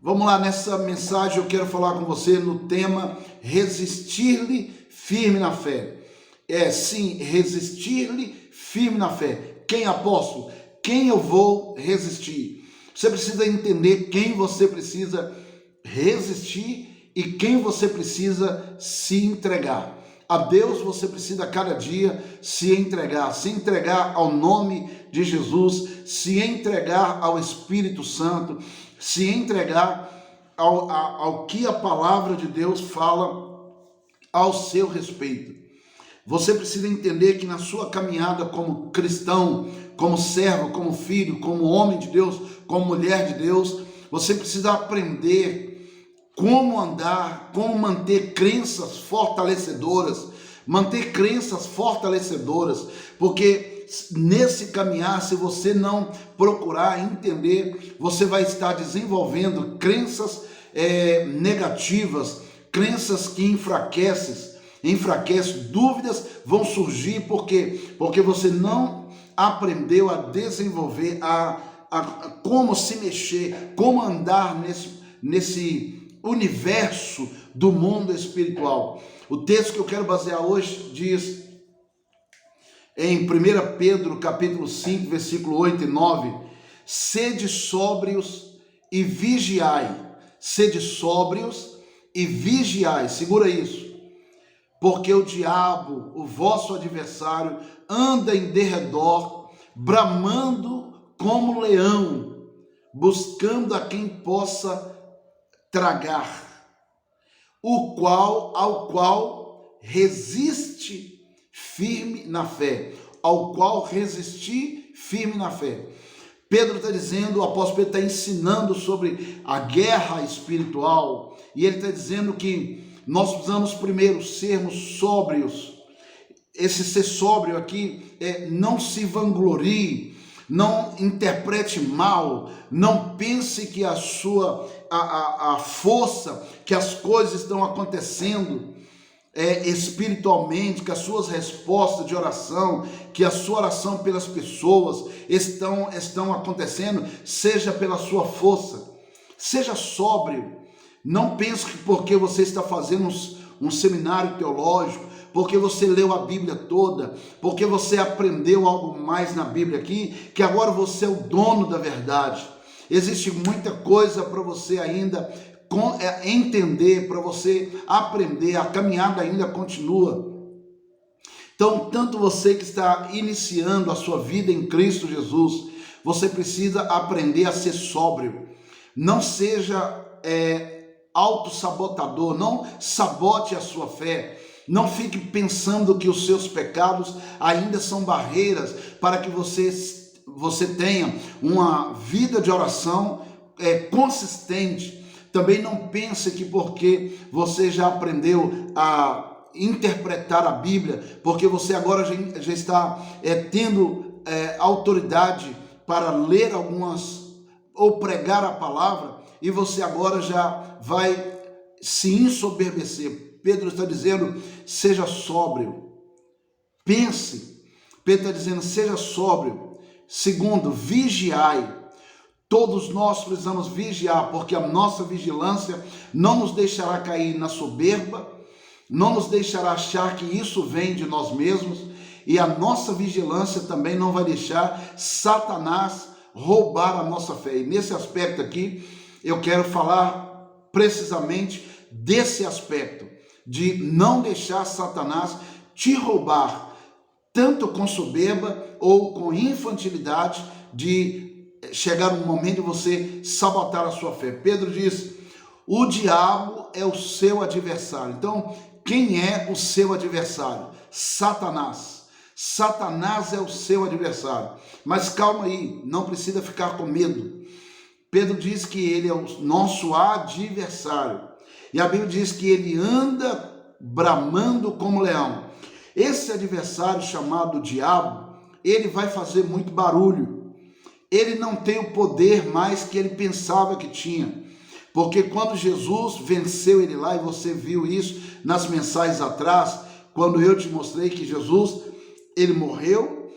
Vamos lá, nessa mensagem eu quero falar com você no tema resistir-lhe firme na fé. Sim, resistir-lhe firme na fé. Quem, apóstolo? Quem eu vou resistir? Você precisa entender quem você precisa resistir e quem você precisa se entregar. A Deus você precisa cada dia se entregar ao nome de Jesus, se entregar ao Espírito Santo, se entregar ao que a palavra de Deus fala ao seu respeito. Você precisa entender que na sua caminhada como cristão, como servo, como filho, como homem de Deus, como mulher de Deus, você precisa aprender como andar, como manter crenças fortalecedoras, porque nesse caminhar, se você não procurar entender, você vai estar desenvolvendo crenças negativas, crenças que enfraquecem, dúvidas vão surgir, porque você não aprendeu a desenvolver, como se mexer, como andar nesse universo do mundo espiritual. O texto que eu quero basear hoje diz em 1 Pedro capítulo 5, versículo 8 e 9: sede sóbrios e vigiai. Sede sóbrios e vigiai. Segura isso. Porque o diabo, o vosso adversário, anda em derredor, bramando como leão, buscando a quem possa tragar, ao qual resiste firme na fé, Pedro está dizendo, o apóstolo Pedro está ensinando sobre a guerra espiritual, e ele está dizendo que nós precisamos primeiro sermos sóbrios. Esse ser sóbrio aqui não se vanglorie, não interprete mal, não pense que a força, que as coisas estão acontecendo espiritualmente, que as suas respostas de oração, que a sua oração pelas pessoas estão acontecendo, seja pela sua força. Seja sóbrio. Não pense que porque você está fazendo um seminário teológico, porque você leu a Bíblia toda, porque você aprendeu algo mais na Bíblia aqui, que agora você é o dono da verdade. Existe muita coisa para você ainda entender, para você aprender, a caminhada ainda continua. Então, tanto você que está iniciando a sua vida em Cristo Jesus, você precisa aprender a ser sóbrio. Não seja autossabotador, não sabote a sua fé. Não fique pensando que os seus pecados ainda são barreiras para que você tenha uma vida de oração consistente. Também não pense que porque você já aprendeu a interpretar a Bíblia, porque você agora já está tendo autoridade para ler ou pregar a palavra, e você agora já vai se ensoberbecer. Pedro está dizendo, seja sóbrio, pense. Pedro está dizendo, seja sóbrio. Segundo, vigiai. Todos nós precisamos vigiar, porque a nossa vigilância não nos deixará cair na soberba, não nos deixará achar que isso vem de nós mesmos, e a nossa vigilância também não vai deixar Satanás roubar a nossa fé. E nesse aspecto aqui, eu quero falar precisamente desse aspecto, de não deixar Satanás te roubar, tanto com soberba ou com infantilidade, de chegar um momento de você sabotar a sua fé. Pedro diz, o diabo é o seu adversário. Então, quem é o seu adversário? Satanás. Satanás é o seu adversário. Mas calma aí, não precisa ficar com medo. Pedro diz que ele é o nosso adversário. E a Bíblia diz que ele anda bramando como leão. Esse adversário chamado diabo, ele vai fazer muito barulho. Ele não tem o poder mais que ele pensava que tinha. Porque quando Jesus venceu ele lá, e você viu isso nas mensagens atrás, quando eu te mostrei que Jesus, ele morreu,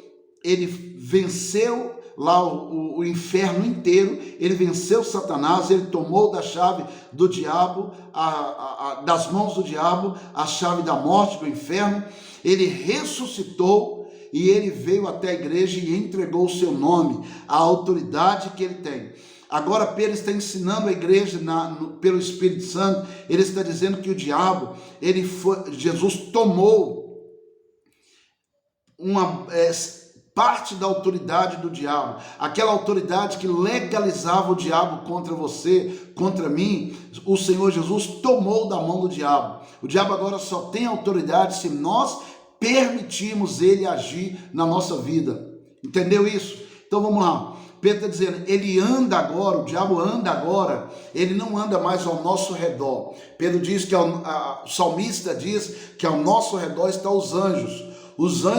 ele venceu lá o inferno inteiro, ele venceu Satanás, ele tomou da chave do diabo, das mãos do diabo, a chave da morte, do inferno. Ele ressuscitou e ele veio até a igreja e entregou o seu nome, a autoridade que ele tem. Agora Pedro está ensinando a igreja pelo Espírito Santo. Ele está dizendo que o diabo, Jesus tomou uma parte da autoridade do diabo, aquela autoridade que legalizava o diabo contra você, contra mim. O Senhor Jesus tomou da mão do diabo. O diabo agora só tem autoridade se nós permitirmos ele agir na nossa vida. Entendeu isso? Então vamos lá. Pedro está dizendo, ele anda agora, o diabo anda agora, ele não anda mais ao nosso redor. Pedro diz que, o salmista diz que ao nosso redor estão os anjos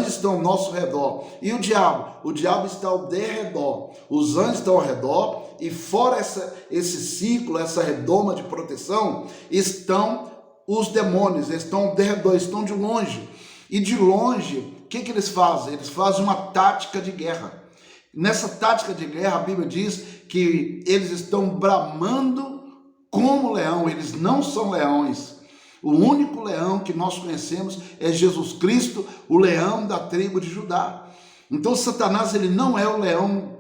estão ao nosso redor. E o diabo está ao derredor, os anjos estão ao redor, e fora esse ciclo, essa redoma de proteção, estão os demônios, eles estão ao derredor, estão de longe. E de longe, o que eles fazem? Eles fazem uma tática de guerra. Nessa tática de guerra, a Bíblia diz que eles estão bramando como leão, eles não são leões. O único leão que nós conhecemos é Jesus Cristo, o leão da tribo de Judá. Então Satanás, ele não é o leão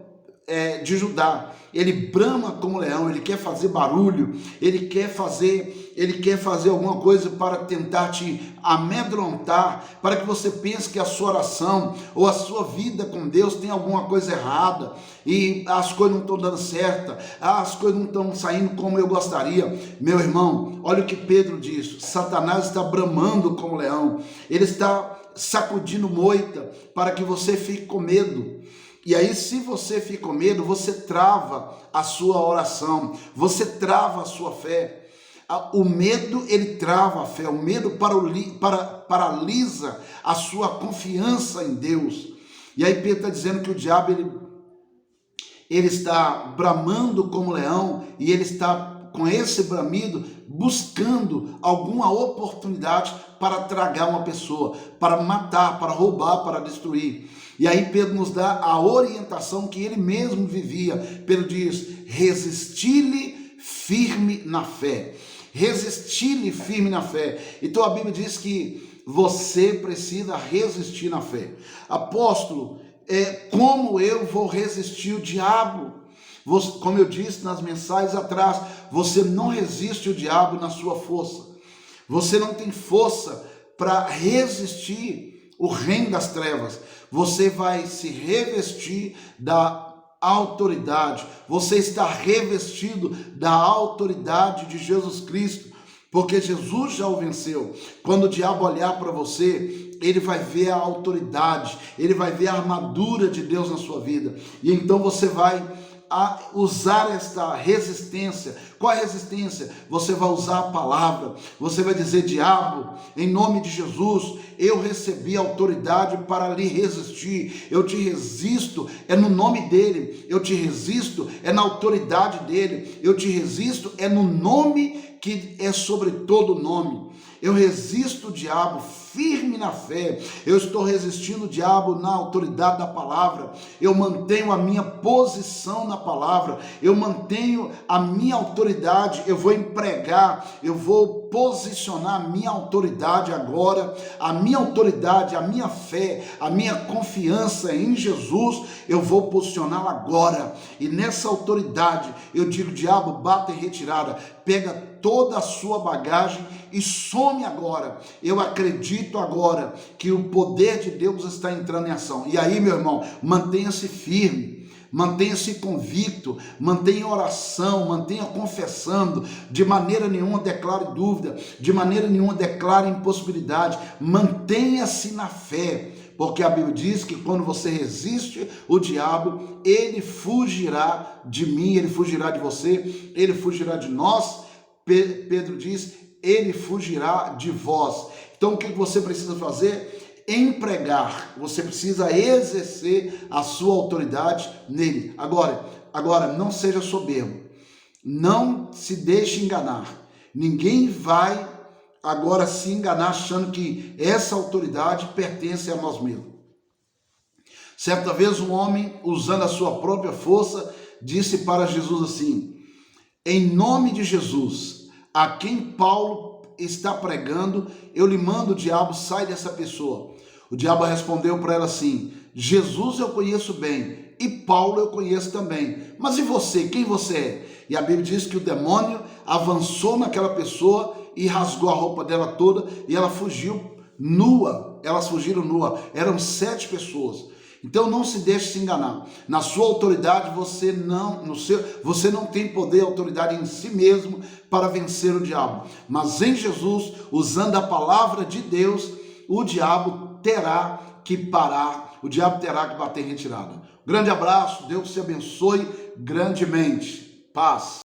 de Judá, ele brama como leão, ele quer fazer barulho, ele quer fazer alguma coisa para tentar te amedrontar, para que você pense que a sua oração ou a sua vida com Deus tem alguma coisa errada, e as coisas não estão dando certo, as coisas não estão saindo como eu gostaria. Meu irmão, olha o que Pedro diz, Satanás está bramando como leão, ele está sacudindo moita para que você fique com medo. E aí, se você fica com medo, você trava a sua oração, você trava a sua fé. O medo, ele trava a fé, o medo paralisa a sua confiança em Deus. E aí Pedro está dizendo que o diabo, ele está bramando como leão, e ele está com esse bramido buscando alguma oportunidade para tragar uma pessoa, para matar, para roubar, para destruir. E aí Pedro nos dá a orientação que ele mesmo vivia. Pedro diz, resisti-lhe firme na fé. Resisti-lhe firme na fé. Então a Bíblia diz que você precisa resistir na fé. Apóstolo, como eu vou resistir o diabo? Como eu disse nas mensagens atrás, você não resiste o diabo na sua força. Você não tem força para resistir o reino das trevas. Você vai se revestir da autoridade. Você está revestido da autoridade de Jesus Cristo, porque Jesus já o venceu. Quando o diabo olhar para você, ele vai ver a autoridade, ele vai ver a armadura de Deus na sua vida. E então você vai usar esta resistência. Qual a resistência? Você vai usar a palavra, você vai dizer, diabo, em nome de Jesus, eu recebi autoridade para lhe resistir, eu te resisto, é no nome dele, eu te resisto, é na autoridade dele, eu te resisto, é no nome que é sobre todo nome. Eu resisto o diabo firme na fé, eu estou resistindo o diabo na autoridade da palavra, eu mantenho a minha posição na palavra, eu mantenho a minha autoridade, eu vou empregar, eu vou posicionar a minha autoridade agora, a minha autoridade, a minha fé, a minha confiança em Jesus, eu vou posicioná-la agora, e nessa autoridade eu digo, diabo, bata em retirada, pega toda a sua bagagem e some agora. Eu acredito agora que o poder de Deus está entrando em ação. E aí, meu irmão, mantenha-se firme, mantenha-se convicto, mantenha oração, mantenha confessando, de maneira nenhuma declare dúvida, de maneira nenhuma declare impossibilidade, mantenha-se na fé, porque a Bíblia diz que quando você resiste o diabo, ele fugirá de mim, ele fugirá de você, ele fugirá de nós. Pedro diz, ele fugirá de vós. Então o que você precisa fazer? Empregar, você precisa exercer a sua autoridade nele. Agora não seja soberbo, não se deixe enganar. Ninguém vai agora se enganar achando que essa autoridade pertence a nós mesmos. Certa vez um homem, usando a sua própria força, disse para Jesus assim: em nome de Jesus, a quem Paulo está pregando, eu lhe mando, o diabo, sai dessa pessoa. O diabo respondeu para ela assim: Jesus eu conheço bem, e Paulo eu conheço também, mas e você, quem você é? E a Bíblia diz que o demônio avançou naquela pessoa e rasgou a roupa dela toda, e ela fugiu nua, elas fugiram nua, eram 7 pessoas. Então não se deixe se enganar. Na sua autoridade você não tem poder e autoridade em si mesmo para vencer o diabo. Mas em Jesus, usando a palavra de Deus, o diabo terá que parar, o diabo terá que bater em retirada. Grande abraço, Deus te abençoe grandemente. Paz.